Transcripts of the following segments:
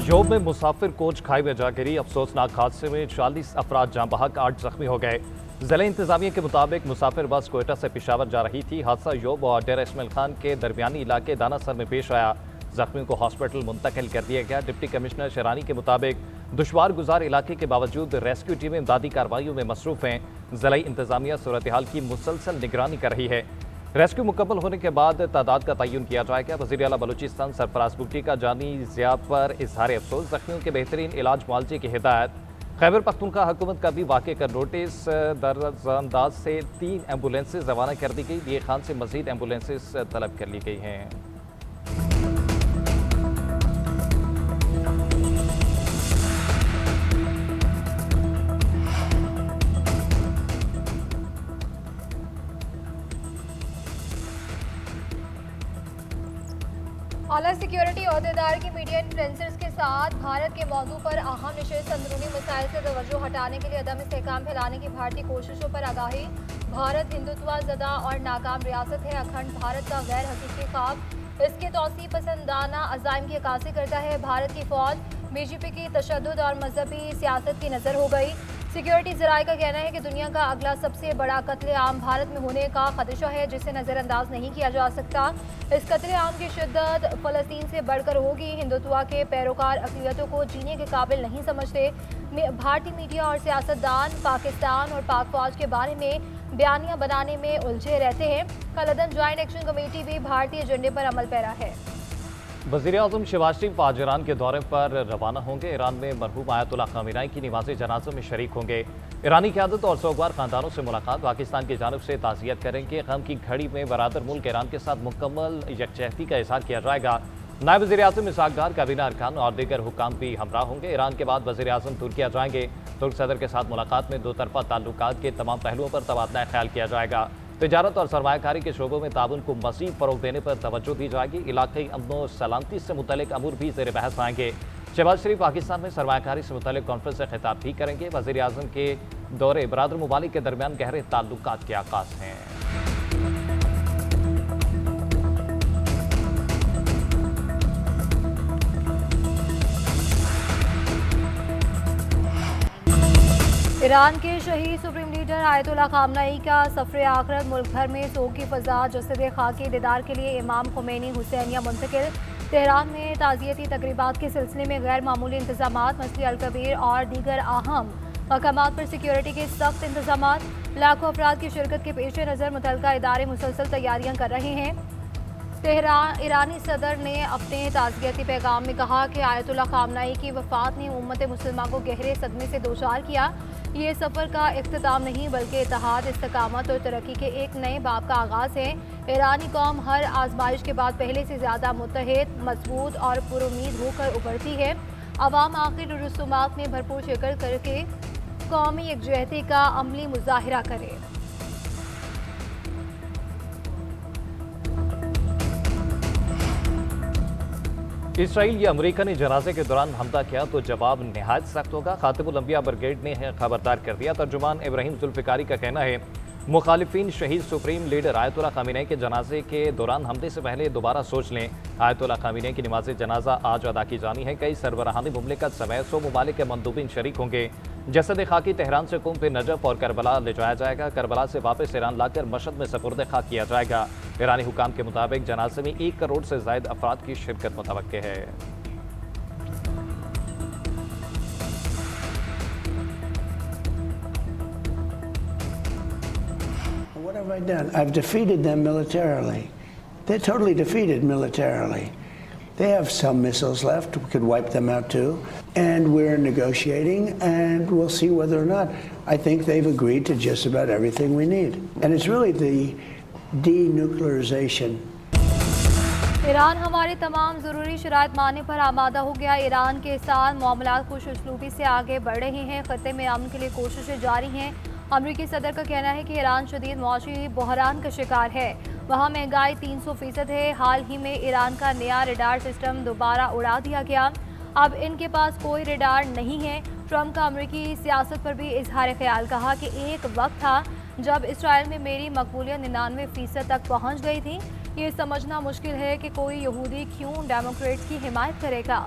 योब में मुसाफिर कोच खाई में जा गिरी। अफसोसनाक हादसे में 40 अफराद जाँ बहक, 8 जख्मी हो गए। जिला इंतजामिया के मुताबिक मुसाफिर बस कोयटा से पेशावर जा रही थी। हादसा योब और डेरा इस्माइल खान के दरमियानी इलाके दानासर में पेश आया। जख्मियों को हॉस्पिटल मुंतकिल कर दिया गया। डिप्टी कमिश्नर शेरानी के मुताबिक दुश्वार गुजार इलाके के बावजूद रेस्क्यू टीमें इमदादी कार्रवाइयों में मसरूफ हैं। जिला इंतजामिया सूरत हाल की मुसलसल निगरानी कर रही है। रेस्क्यू मुकम्मल होने के बाद तादाद का तयन किया जाएगा। वज़ीर आला बलूचिस्तान सरफराज भुट्टी का जानी ज़िया पर इजहार अफसोस। जख्मियों के बेहतरीन इलाज मुआलजे की हिदायत। खैबर पख्तूनख्वा हुकूमत का भी वाक़े का नोटिस। दरअंदाज से 3 एम्बुलेंसेज रवाना कर दी गई। दिए खान से मजीद एम्बुलेंसेज तलब कर ली गई हैं। आला सिक्योरिटी अहदेदार की मीडिया इन्फ्लुएंसर्स के साथ भारत के मौजू पर अहम नशिस्त अंदरूनी मसाइल से तवज्जो हटाने के लिए अदम इस्तेहकाम फैलाने की भारतीय कोशिशों पर आगाही। भारत हिंदुत्व ज़दा और नाकाम रियासत है। अखंड भारत का गैर हकीकी ख्वाब इसके तौसीफ पसंदाना अज़ाइम की अक्कासी करता है। भारत की फौज बीजेपी की तशद्दुद और मजहबी सियासत की नज़र हो गई। सिक्योरिटी ज़राए का कहना है कि दुनिया का अगला सबसे बड़ा कत्ले आम भारत में होने का खदशा है, जिसे नज़रअंदाज नहीं किया जा सकता। इस कत्ले आम की शिद्दत फ़लस्तीन से बढ़कर होगी। हिंदुत्व के पैरोकार अक़लियतों को जीने के काबिल नहीं समझते। भारतीय मीडिया और सियासतदान पाकिस्तान और पाक फौज के बारे में बयानियाँ बनाने में उलझे रहते हैं। कलदन ज्वाइंट एक्शन कमेटी भी भारतीय एजेंडे पर अमल पैरा है। वज़ीर-ए-आज़म शहबाज शरीफ आज ईरान के दौरे पर रवाना होंगे। ईरान में मरहूम आयतुल्लाह ख़ामेनी की नमाज़ जनाज़ा में शरीक होंगे। ईरानी क़यादत और सोगवार ख़ानदानों से मुलाकात। पाकिस्तान की जानिब से ताज़ियत करेंगे। गम की घड़ी में बरादर मुल्क ईरान के साथ मुकम्मल यकजहती का इज़हार किया जाएगा। नायब वज़ीर-ए-आज़म इसहाक़ डार, काबीना अरकान और दीगर हुक्काम भी हमरा होंगे। ईरान के बाद वज़ीर-ए-आज़म तुर्किया जाएंगे। तुर्क सदर के साथ मुलाकात में 2 तरफ़ा ताल्लुकात के तमाम पहलुओं पर तबादला ख्याल किया जाएगा। तिजारत और सरमायाकारी के शोबों में ताउन को मज़ीद फ़रोग़ देने पर तवज्जो दी जाएगी। इलाक़ाई अमन व सलामती से मुतल्लिक़ अमूर भी ज़ेर बहस आएंगे। शहबाज शरीफ पाकिस्तान में सरमायाकारी से मुतल्लिक़ कॉन्फ्रेंस से खिताब भी करेंगे। वज़ीर-ए-आज़म के दौरे बरादर मुमालिक के दरमियान गहरे ताल्लुकात के आगाज़ हैं। ईरान के शहीद सुप्रीम लीडर आयतुल्लाह ख़ामेनी का सफ़र आखिरत। मुल्क भर में सोग की फ़ज़ा। जसद खाकी दीदार के लिए इमाम खुमैनी हुसैनिया मुंतकिल। तेहरान में ताज़ियती तकरीबात के सिलसिले में गैर मामूली इंतज़ामात। मस्जिद अल-कबीर और दीगर अहम मकामात पर सिक्योरिटी के सख्त इंतज़ामात। लाखों अफराद की शिरकत के पेश नज़र मुतल्लिका इदारे मुसलसल तैयारियाँ कर रहे हैं। ईरानी सदर ने अपने ताज़ियती पैगाम में कहा कि आयतुल्लाह ख़ामेनी की वफ़ात ने उम्मत मुस्लिमा को गहरे सदमे से दोचार किया। ये सफ़र का इख्तिताम नहीं बल्कि इत्तेहाद, इस्तकामत और तरक्की के एक नए बाब का आगाज़ है। ईरानी कौम हर आजमाइश के बाद पहले से ज़्यादा मुत्तहिद, मजबूत और पुरुमीद होकर उभरती है। अवाम आखिर रसूमात में भरपूर शिरकत करके कौमी यकजहती का अमली मुजाहिरा करे। इसराइल या अमेरिका ने जनाजे के दौरान हमला किया तो जवाब नहायत सख्त होगा। खातिमुल अंबिया ब्रिगेड ने खबरदार कर दिया। तर्जुमान इब्राहिम जुल्फ़िकारी का कहना है मुखालिफिन शहीद सुप्रीम लीडर आयतुल्लाह ख़ामेनी के जनाजे के दौरान हमले से पहले दोबारा सोच लें। आयतुल्लाह ख़ामेनी की नमाज जनाजा आज अदा की जानी है। कई सरबराहानी मुमलिकत समेत 100 ममालिक के मंदूबिन शरीक होंगे। जसद खाकी तेहरान से कुम पे नजफ और करबला ले जाया जाएगा। करबला से वापस ईरान लाकर मशहद में सपुर्द खाक किया जाएगा। ईरानी हुकाम के मुताबिक जनाजे में 1 करोड़ से ज़ायद अफराद की शिरकत मुतवक्के है। What have I done? I've defeated them militarily. They're totally defeated militarily. They have some missiles left. We could wipe them out too. And we're negotiating, and we'll see whether or not. I think they've agreed to just about everything we need. And it's really the denuclearization. Iran हमारी तमाम ज़रूरी शराइत मानने पर आमादा हो गया। Iran के साथ मामलात खुश उसलूबी से आगे बढ़ रहे हैं। ख़त्ते में अमन के लिए कोशिशें जारी हैं। अमरीकी सदर का कहना है कि ईरान शदीद मौशी बहरान का शिकार है। वहाँ महंगाई 300% है। हाल ही में ईरान का नया रडार सिस्टम दोबारा उड़ा दिया गया। अब इनके पास कोई रडार नहीं है। ट्रंप का अमरीकी सियासत पर भी इजहार ख्याल। कहा कि एक वक्त था जब इसराइल में मेरी मकबूलियत 99% तक पहुँच गई थी। ये समझना मुश्किल है कि कोई यहूदी क्यों डेमोक्रेट्स की हिमायत करेगा।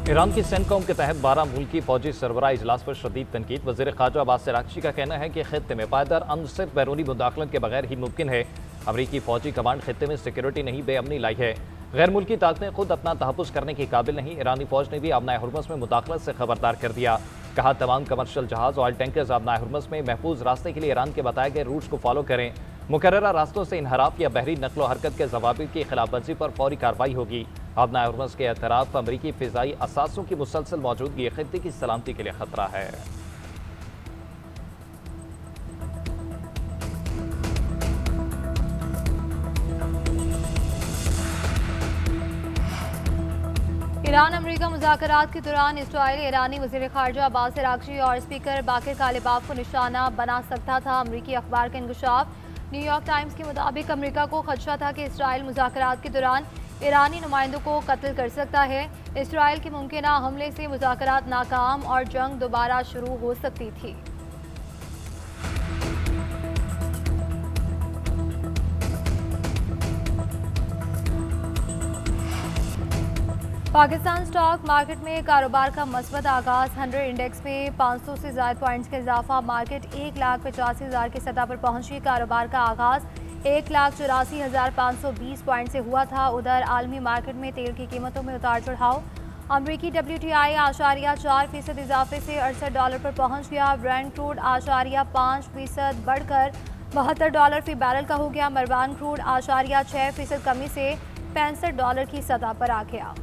ईरान की सेंटकॉम के तहत 12 मुल्की फौजी सरबराह इजलास पर शदीद तनकीद। वज़ीर ख़ारजा अब्बास अराग़ची का कहना है कि खित्ते में पायदार अमन सिर्फ बैरूनी मुदाखलत के बगैर ही मुमकिन है। अमरीकी फौजी कमांड खित्ते में सिक्योरिटी नहीं बेअमनी लाई है। गैर मुल्की ताकतें खुद अपना तहफ़्फ़ुज़ करने की काबिल नहीं। ईरानी फौज ने भी आबनाए हुर्मुज़ में मुदाखलत से खबरदार कर दिया। कहा तमाम कमर्शियल जहाज ऑयल टैंकर्स आबनाए हुर्मुज़ में महफूज रास्ते के लिए ईरान के बताए गए रूट्स को फॉलो करें। मुकर्ररा रास्तों से इनहराफ या बहरी नकलो हरकत के ज़वाबित की खिलाफवर्जी पर फौरी कार्रवाई होगी। आबनाए हुर्मुज़ के एतराफ़ अमरीकी फ़िज़ाई असासों की मुसलसल मौजूदगी खित्ते की सलामती के लिए खतरा है। ईरान अमेरिका मुज़ाकरात के दौरान इसराइल ईरानी वज़ीर ख़ारजा अब्बास अराग़ची और स्पीकर बाकिर कालिबाफ को निशाना बना सकता था। अमरीकी अखबार का इंकशाफ। न्यूयॉर्क टाइम्स के मुताबिक अमेरिका को खदशा था कि इसराइल मुज़ाकरात के दौरान ईरानी नुमाइंदों को कत्ल कर सकता है। इसराइल के मुमकिना हमले से मुज़ाकरात नाकाम और जंग दोबारा शुरू हो सकती थी। पाकिस्तान स्टॉक मार्केट में कारोबार का मस्बत आगाज। 100 इंडेक्स में 500 से ज़ायद पॉइंट्स का इजाफा। मार्केट 1,85,000 की सतह पर पहुंची। कारोबार का आगाज 1,84,520 पॉइंट से हुआ था। उधर आलमी मार्केट में तेल की कीमतों में उतार चढ़ाव। अमरीकी WTI 4% इजाफे से $68 पर पहुंच गया। ब्रेंट क्रूड 5% बढ़कर $72 फी बैरल का हो गया। मरवान क्रूड 6% कमी से $65 की सतह पर आ गया।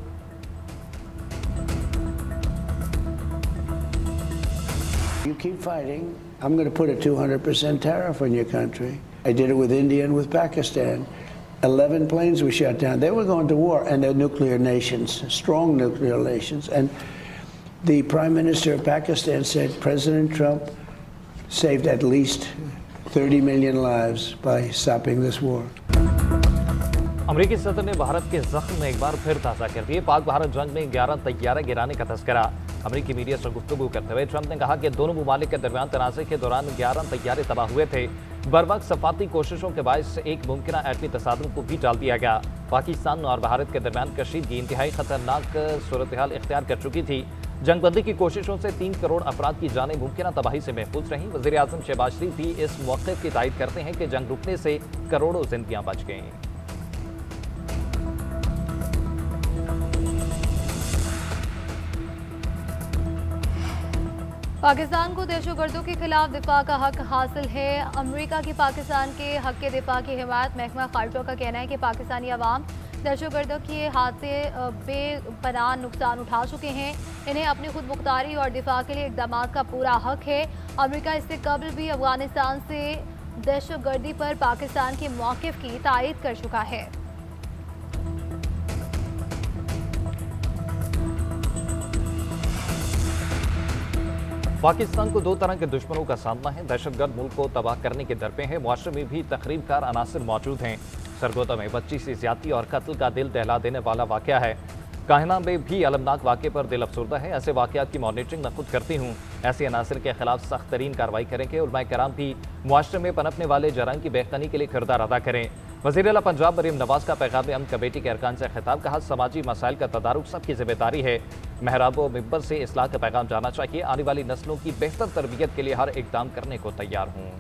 You keep fighting, I'm going to put a 200% tariff on your country. I did it with India and with Pakistan. 11 planes were shut down. They were going to war, and they're nuclear nations, strong nuclear nations. And the Prime Minister of Pakistan said President Trump saved at least 30 million lives by stopping this war. अमरीकी सदर ने भारत के जख्म में एक बार फिर ताज़ा कर दिए। पाक भारत जंग में 11 तैयारा गिराने का तस्करा। अमरीकी मीडिया से गुफ्तगू करते हुए ट्रंप ने कहा कि दोनों मुमालिक के दरमियान तनाज़े के दौरान 11 तैयारे तबाह हुए थे। बरवक्त सफारती कोशिशों के बायस एक मुमकिन एटमी तसादुम को भी टाल दिया गया। पाकिस्तान और भारत के दरमियान कशीदगी इंतहाई खतरनाक सूरत हाल इख्तियार कर चुकी थी। जंगबंदी की कोशिशों से 3 करोड़ अफराद की जानें मुमकिन तबाही से महफूज रहीं। वज़ीर आज़म शहबाज शरीफ भी इस मौक़िफ़ की तायद करते हैं कि जंग रुकने से करोड़ों जिंदगियां बच गईं। पाकिस्तान को दहशतगर्दों के खिलाफ दिफा का हक हासिल है। अमेरिका की पाकिस्तान के हक के दिफा की हिमायत। महकमा खारजा का कहना है कि पाकिस्तानी अवाम दहशतगर्दों के हाथ से बेपनाह नुकसान उठा चुके हैं। इन्हें अपनी खुद मुख्तारी और दिफा के लिए इक़दाम का पूरा हक है। अमेरिका इससे कबल भी अफगानिस्तान से दहशतगर्दी पर पाकिस्तान के मौक़िफ़ की तायद कर चुका है। पाकिस्तान को 2 तरह के दुश्मनों का सामना है। दहशतगर्द मुल्क को तबाह करने के दर पे हैं। मुआशरे में भी तखरीबकार अनासर मौजूद हैं। सरगोदा में बच्ची से ज्यादती और कत्ल का दिल दहला देने वाला वाक़या है। काहिना में भी अलमनाक वाक़े पर दिल अफसुर्दा है। ऐसे वाक़यात की मॉनिटरिंग मैं खुद करती हूँ। ऐसे अनासर के खिलाफ सख्त तरीन कार्रवाई करेंगे। उलमाए कराम भी मुआशरे में पनपने वाले जराइम की बेखनी के लिए किरदार अदा करें। वज़ीर आला पंजाब मरीम नवाज का पैगाम अमन कमेटी के अरकान से खिताब। कहा समाजी मसाइल का तदारुक सबकी जिम्मेदारी है। महराब व मिंबर से इस्लाह का पैगाम जाना चाहिए। आने वाली नस्लों की बेहतर तरबियत के लिए हर इक़दाम करने को तैयार हूँ।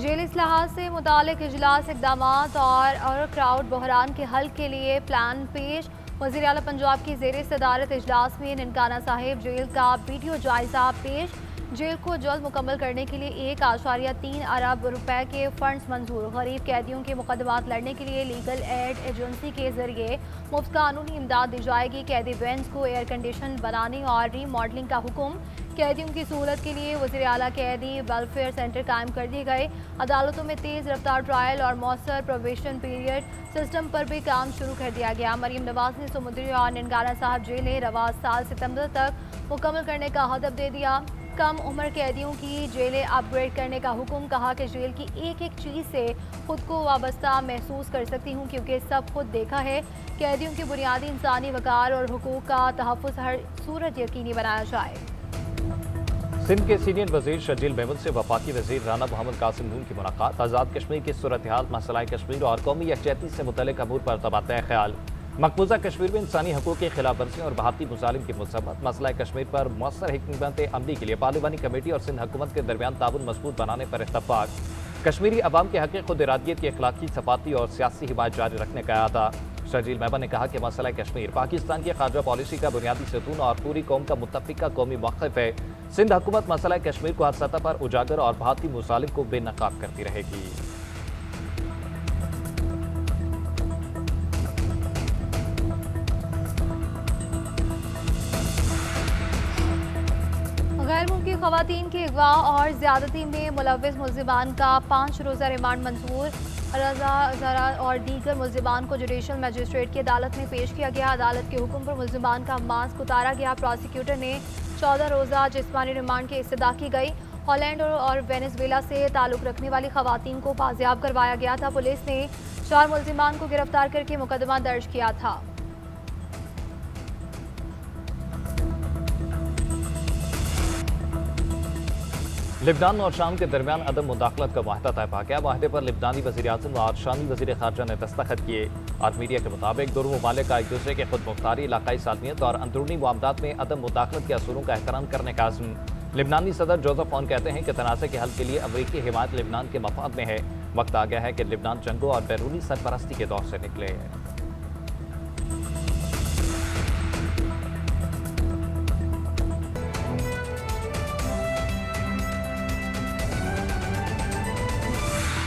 जेल इस्लाहात से मुतालिक इजलास इक़दामात और क्राउड बहरान के हल के लिए प्लान पेश। वज़ीर आला पंजाब की ज़ेर सदारत इजलास में ननकाना साहिब जेल का वीडियो जायजा पेश। जेल को जल्द मुकम्मल करने के लिए 1.3 अरब रुपए के फंड्स मंजूर। गरीब कैदियों के मुकदमात लड़ने के लिए लीगल एड एजेंसी के जरिए मुफ्त कानूनी इमदाद दी जाएगी। कैदी बेंच को एयर कंडीशन बनाने और रीमॉडलिंग का हुक्म। कैदियों की सहूलत के लिए वज़ीर आला कैदी वेलफेयर सेंटर कायम कर दिए गए। अदालतों में तेज़ रफ्तार ट्रायल और मौसर प्रोबेशन पीरियड सिस्टम पर भी काम शुरू कर दिया गया। मरीम नवाज ने समुद्री और ननकाना साहब जेलें रवा साल सितंबर तक मुकम्मल करने का हदफ दे दिया। कम उम्र कैदियों की जेलें अपग्रेड करने का हुक्म। कहा कि जेल की एक एक चीज़ से खुद को वाबस्ता महसूस कर सकती हूँ, क्योंकि सब खुद देखा है। कैदियों के बुनियादी इंसानी वक़ार और हुकूक का तहफ़्फ़ुज़ हर सूरत यकीनी बनाया जाए। सिंध के सीनियर वजीर शर्जील मेमन से वफाकी वजीर राना मोहम्मद कासिम नून की मुलाकात। आज़ाद कश्मीर की सूरत हाल, मसला कश्मीर और कौमी यकजहती से मुतल्लिक़ अमूर पर तबादला ख्याल। मकबूजा कश्मीर में इंसानी हकूक़ की खिलाफवर्जी और भारतीय मुजालिम की मुसम्मत। मसला कश्मीर पर मौसर हिकमत अमली के लिए पार्लिमानी कमेटी और सिंध हुकूमत के दरमियान ताउन मजबूत बनाने पर इत्तफाक। कश्मीरी अवाम के हक़ खुद इरादियत की अखलाकी, सफाती और सियासी हिमायत जारी रखने का अदा। शर्जील मेमन ने कहा कि मसला कश्मीर पाकिस्तान की खारजा पॉलिसी का बुनियादी सतून और पूरी कौम का मुत्तफ़िका कौमी मौक़िफ़ है। सिंध हुकूमत मसला कश्मीर को हर सतह पर उजागर और भारतीय मुसालिम को बेनकाब करती रहेगी। गैर मुल्की खवातीन की अगवा और ज़्यादती में मुलव्विस मुल्ज़िमान का 5 रोज़ा रिमांड मंजूर। रज़ा ज़रा और दीगर मुल्ज़िमान को जुडिशल मजिस्ट्रेट की अदालत में पेश किया गया। अदालत के हुक्म पर मुल्ज़िमान का मास्क उतारा गया। प्रोसिक्यूटर ने 14 रोज़ा जिस्मानी रिमांड की इस्तदा की गई। हॉलैंड और वेनेजुएला से ताल्लुक़ रखने वाली खवातीन को बाजियाब करवाया गया था। पुलिस ने 4 मुल्ज़िमान को गिरफ्तार करके मुकदमा दर्ज किया था। लिबनान और शाम के दरमियान अदम मुदाखलत का माहदा तय पा गया। माहदे पर लिबनानी वज़ीर-ए-आज़म और शामी वज़ीर खारजा ने दस्तखत किए और मीडिया के मुताबिक दोनों ममालिक का एक दूसरे के खुद मुख्तारी, इलाकाई सालमियत और अंदरूनी मामलात में अदम मुदाखलत के असूलों का एहतराम करने का अज़्म। लिबनानी सदर जोसेफ औन कहते हैं कि तनाज़े के हल के लिए अमरीकी हिमायत लिबनान के मफाद में है। वक्त आ गया है कि लिबनान जंगों और बैरूनी सरपरस्ती के दौर से निकले।